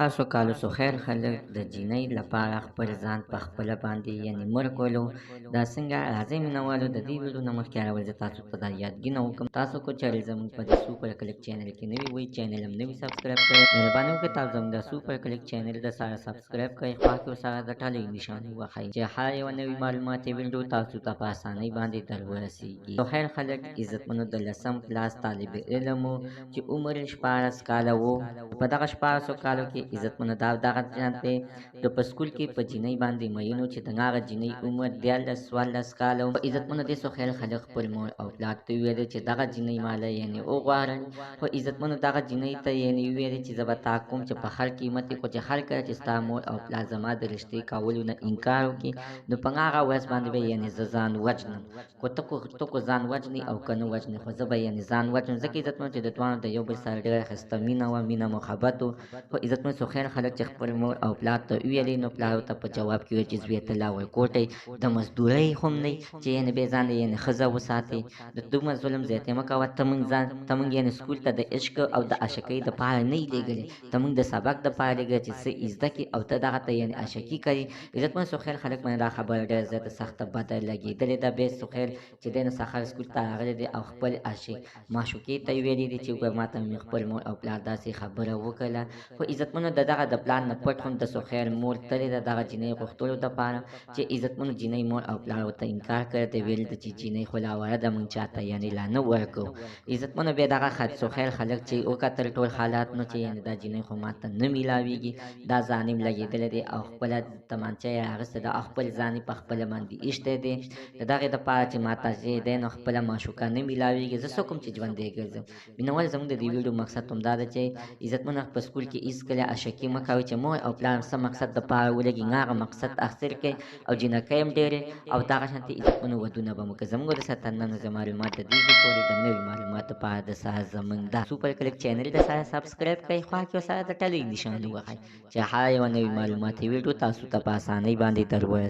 تاسو کالو سو خیر خلک د جینۍ لپاره خپل ځان په خپله باندې یعنې مړ کولو دا څنګه راځئ مینهوالو د دې ویډیو نه مخکې اول زه تاسو ته دا یادګینه وکړم تاسو کو چیرې زموږ په دې سوپر کلیک چینل کې نوي وئ چینل هم نوي سبسکرایب کړئ مهرباني وکړئ تاسو زموږ د سوپر کلیک چینل د سره سبسکرایب کړئ خوا کې ورسره د ټلۍ نښانې وښایئ چې هر یوه نوي معلوماتي ویډیو تاسو ته په اسانۍ باندې در ورسیږي نو خیر خلک عزتمنو د 10م کلاس طالب علم و چې عمر یې 14 کاله و په دغه 14 کالو کې عزتمنو دا دغه جنت دی د په سکول کې په جینۍ باندې مین و چې د هغه جینۍ عمر 14 کاله و عزتمنو دې سو خیر خلک خپل مور او پلار ته وویل چې دغه جینۍ ماله یعنې وغواړئ خو عزتمنو دغه جینۍ ته یعنې وویل چې زه به تا کوم چې په هر قیمت یې خو چې هر کله چې ستا مور او پلار زما د رشتې کولو نه انکار وکړي نو په هغه ورځ باندې به یعنې زه ځان وژنم خو ته کو ځان وژنې او که نه وژنې خو زه به یعنې ځان وژنم ځکه عزتمنو چې د دواړو د یو بل سره ډېره ښایسته مینه وه مینه محبت و خو عزتمنو څو خیر خلک چې خپل مور او پلار ته وویلې نو پلار ورته په جواب کې وویل چې زویه ته لا ورکوټئ د مزدورۍ هم نه چې یعنې بې ځانه یعنې ښځه وساتې د دومره ظلم زیاتې مه کوه ته موږ یعنې سکول ته د عشق او د عاشقۍ دپاره نه یې لېږلې ته موږ د سبق دپاره لېږلی چې څه زده کړې او ته دغه ته یعنې عاشقي کوې عزتمنو څو خیر خلک باندې دا خبره ډېره زیاته سخته بده لګېدلې ده بیا څو خیر چې دی نو سهار سکول ته راغلی دی او خپل معشوقې ته یې ویلي دي چې وګوره ما ته مې خپل مور او پلار داسې خبره وکړله خو عزتمنو د دغه د پلان نه پټ هم د سو خیر مور تلې ده دغه جینۍ غوښتلو دپاره چې عزتمنو جینۍ مور او پلار ورته انکار کړی دی ویل ده چې جینۍ خو لا وړه ده موږ چاته یعنې لا نه ورکوو عزتمنو بیا دغه سو خیر خلک چې وکتل ټول حالات نو چې یعنې دا جینۍ خو ماته نه میلاویږي دا ځان یې لګېدلی دی او خپله تمانچه یې اخیستې ده او خپل ځان یې په خپله باندې ایښتی دی د دغې دپاره چې ماته چې دی نو خپله معشوقه نه میلاویږي زه څه کوم چې ژوندی ګرځم مینهوال زموږ د دې ویډیو مقصد همدا ده چې عزتمنو په سکول کې هېڅکله عاشقي مه کوئ چې مور او پلار څه مقصد دپاره ولګي هغه مقصد حاصل کړئ او جینکۍ هم ډېرې او دغه شانتې عزتمنو ودونه به مو که زموږ د سره تر ننه زه معلومات د دې پورې د نوي معلوماتو دپاره د سره زموږ دا سوپر کلیک چینل د سره سبسکرایب کړئ خوا کې ورسره د ټلۍ نښانې ووهئ چې هر یوه نوي معلوماتي ویډیو تاسو ته په اسانۍ باندې در ورسوي